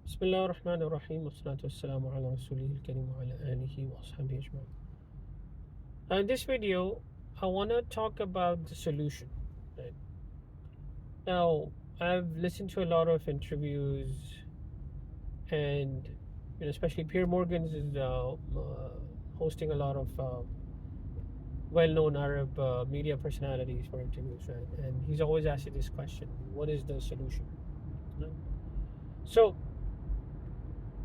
بسم الله الرحمن الرحيم والصلاة والسلام على رسوله الكريم وعلى آله وأصحابه أجمعين. In this video, I want to talk about the solution. Right? Now, I've listened to a lot of interviews, and especially Pierre Morgan's is hosting a lot of well-known Arab media personalities for interviews, right? And he's always asking this question: what is the solution? Right? So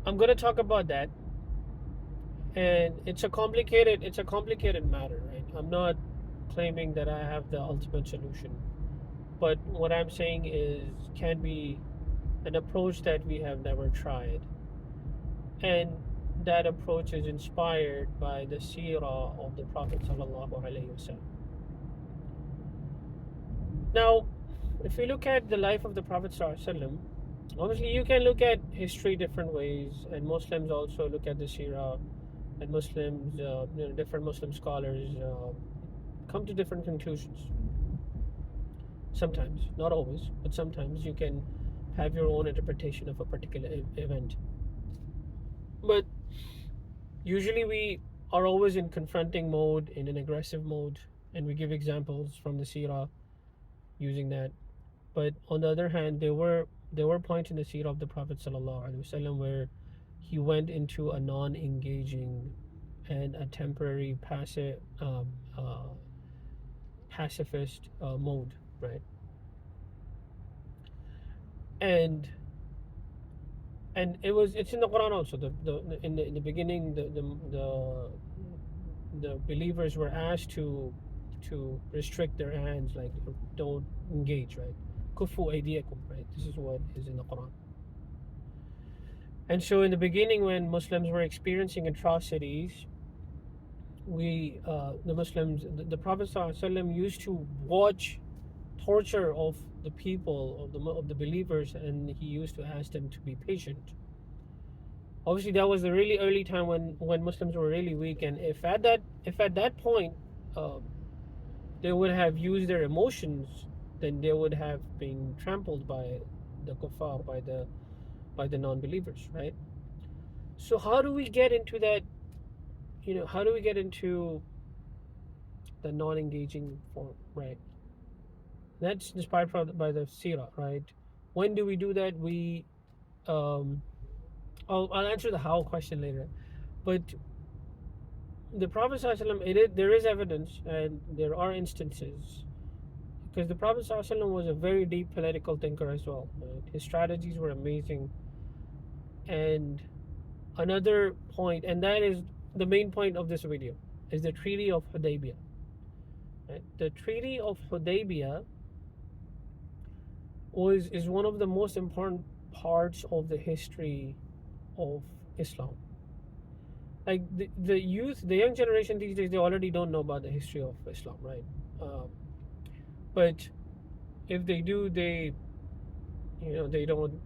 I'm going to talk about that, and it's a complicated matter, right? I'm not claiming that I have the ultimate solution, but what I'm saying is can be an approach that we have never tried, and that approach is inspired by the seerah of the Prophet sallallahu alaihi wasallam. Now, if we look at the life of the Prophet sallallahu alaihi wasallam, obviously you can look at history different ways, and Muslims also look at the seerah, and Muslims, different Muslim scholars come to different conclusions. Sometimes, not always, but sometimes you can have your own interpretation of a particular event. But usually we are always in confronting mode, in an aggressive mode, and we give examples from the seerah using that. But on the other hand, there were points in the seerah of the Prophet ﷺ where he went into a non-engaging and a temporary pacifist mode, right? And it's in the Quran also. In the beginning, the believers were asked to restrict their hands, like don't engage, right? Kufu aydiyakum, right? This is what is in the Quran. And so in the beginning, when Muslims were experiencing atrocities, the Muslims, the Prophet ﷺ used to watch torture of the people of the believers, and he used to ask them to be patient. Obviously, that was the really early time when Muslims were really weak, and if at that point they would have used their emotions, then they would have been trampled by the kuffar, by the non-believers, right? So how do we get into that? How do we get into the non-engaging form, right? That's inspired by the seerah, right? When do we do that? Um, I'll answer the how question later, but the Prophet ﷺ, there is evidence and there are instances, because the Prophet ﷺ was a very deep political thinker as well. Right? His strategies were amazing. And another point, and that is the main point of this video, is the Treaty of Hudaibyah. Right? The Treaty of Hudaibyah is one of the most important parts of the history of Islam. Like the youth, the young generation these days, they already don't know about the history of Islam, right? But if they do, they don't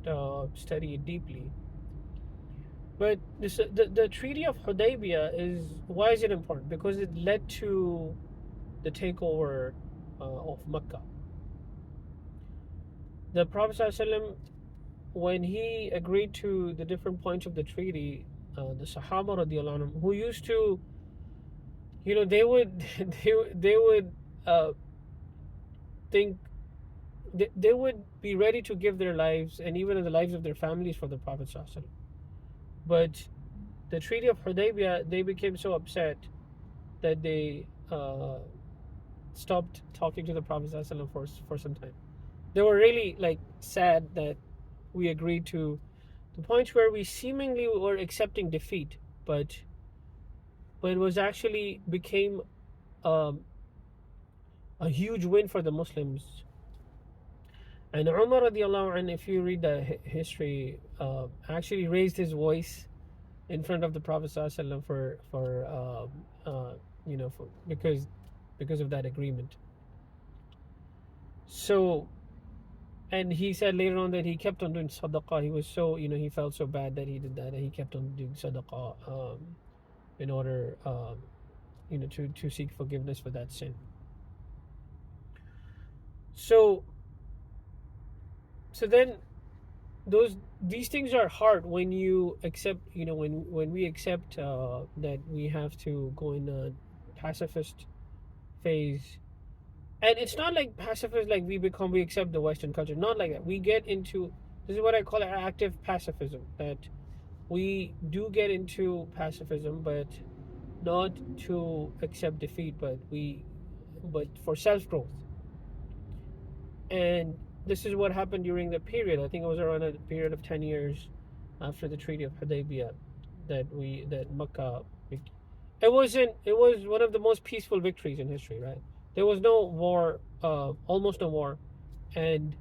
study it deeply. But the Treaty of Hudaybiyyah why is it important? Because it led to the takeover of Mecca. The Prophet ﷺ, when he agreed to the different points of the treaty, the Sahaba radiallahu anhum, who used to, they would they would think they would be ready to give their lives and even the lives of their families for the Prophet ﷺ. But the Treaty of Hudaybiyyah, they became so upset that they stopped talking to the Prophet ﷺ for some time. They were really sad that we agreed to the points where we seemingly were accepting defeat, but it was actually became a huge win for the Muslims. And Umar radiallahu anh, if you read the history, actually raised his voice in front of the Prophet ﷺ because of that agreement. So, and he said later on that he kept on doing sadaqah. He was so, he felt so bad that he did that, and he kept on doing sadaqah in order, to seek forgiveness for that sin. So then those these things are hard when you accept, when we accept that we have to go in a pacifist phase. And it's not like pacifist, like we accept the Western culture, not like that. We get into, this is what I call active pacifism, that we do get into pacifism, but not to accept defeat, but for self-growth. And this is what happened during the period. I think it was around a period of 10 years after the Treaty of Hudaibyah that Makkah, it was one of the most peaceful victories in history, right? There was no war, almost no war, and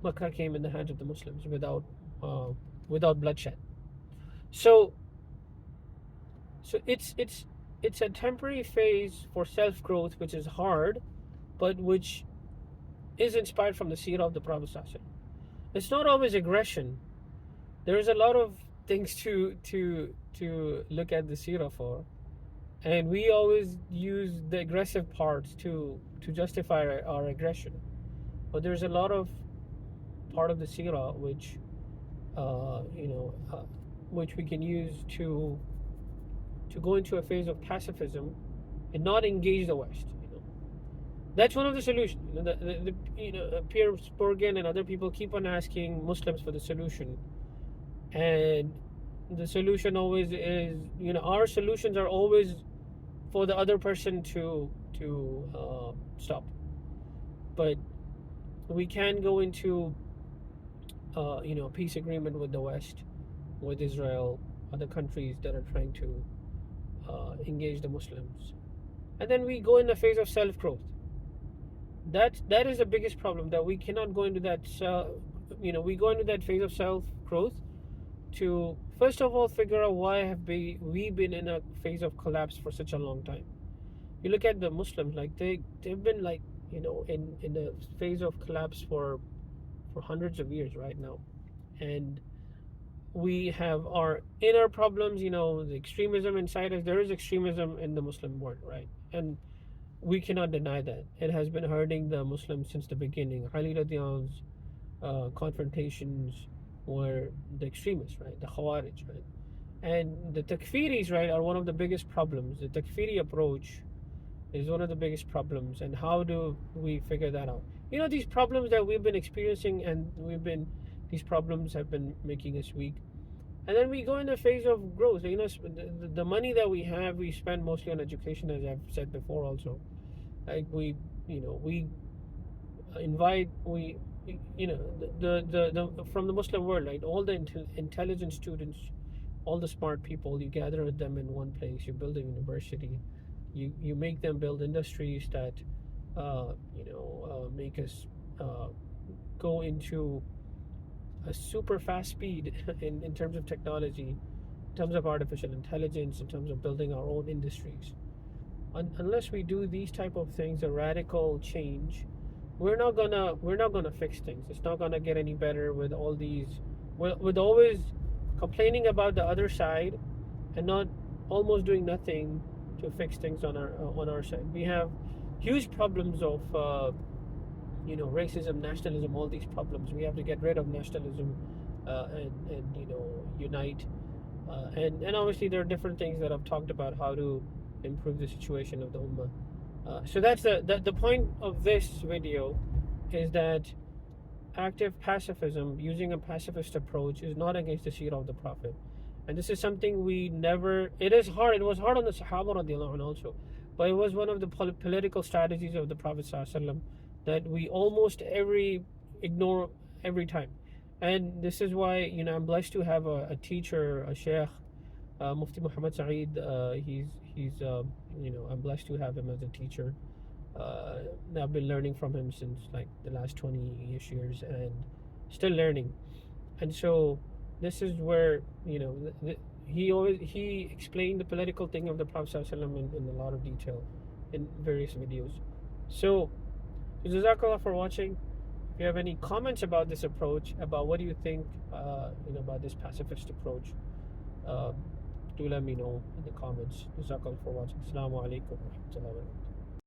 Makkah came in the hands of the Muslims uh, without bloodshed. So it's a temporary phase for self growth, which is hard, but which is inspired from the seerah of the Prophet. It's not always aggression. There's a lot of things to look at the seerah for, and we always use the aggressive parts to justify our aggression. But there's a lot of part of the seerah uh, you know, uh, which we can use to go into a phase of pacifism and not engage the West. That's one of the solutions. Piers Morgan and other people keep on asking Muslims for the solution, and the solution always is, our solutions are always for the other person to stop. But we can go into peace agreement with the West, with Israel, other countries that are trying to engage the Muslims, and then we go in a phase of self growth. That is the biggest problem, that we cannot go into that. We go into that phase of self growth to first of all figure out why have we been in a phase of collapse for such a long time. You look at the Muslims, like they've been like in a phase of collapse for hundreds of years right now, and we have our inner problems. The extremism inside us. There is extremism in the Muslim world, right? And we cannot deny that it has been hurting the Muslims since the beginning. Ali radiallahu confrontations were the extremists, right? The Khawarij, right? And the Takfiris, right, are one of the biggest problems. The Takfiri approach is one of the biggest problems. And how do we figure that out? These problems that we've been experiencing, and these problems have been making us weak. And then we go in a phase of growth. The money that we have, we spend mostly on education, as I've said before also. Like we invite, the from the Muslim world, like all the intelligent students, all the smart people, you gather them in one place. You build a university. You make them build industries that make us go into a super fast speed in terms of technology, in terms of artificial intelligence, in terms of building our own industries. Unless we do these type of things, a radical change, we're not gonna fix things. It's not gonna get any better with all these, with always complaining about the other side and not almost doing nothing to fix things on our side. We have huge problems of racism, nationalism, all these problems. We have to get rid of nationalism and unite. And obviously there are different things that I've talked about how to improve the situation of the ummah. So that's the point of this video, is that active pacifism, using a pacifist approach, is not against the seerah of the Prophet. And this is something we never, it is hard, it was hard on the Sahaba radiallahu anhu also, but it was one of the political strategies of the Prophet ﷺ that we almost ignore every time. And this is why I'm blessed to have a teacher, a sheikh, Mufti Muhammad Saeed. I'm blessed to have him as a teacher. I've been learning from him since like the last 20-ish years, and still learning. And so this is where he explained the political thing of the Prophet ﷺ in a lot of detail in various videos. So Jazakallah for watching. If you have any comments about this approach, about what do you think about this pacifist approach, do let me know in the comments. Jazakallah for watching. Assalamu alaikum wa rahmatullahi wa barakatuh.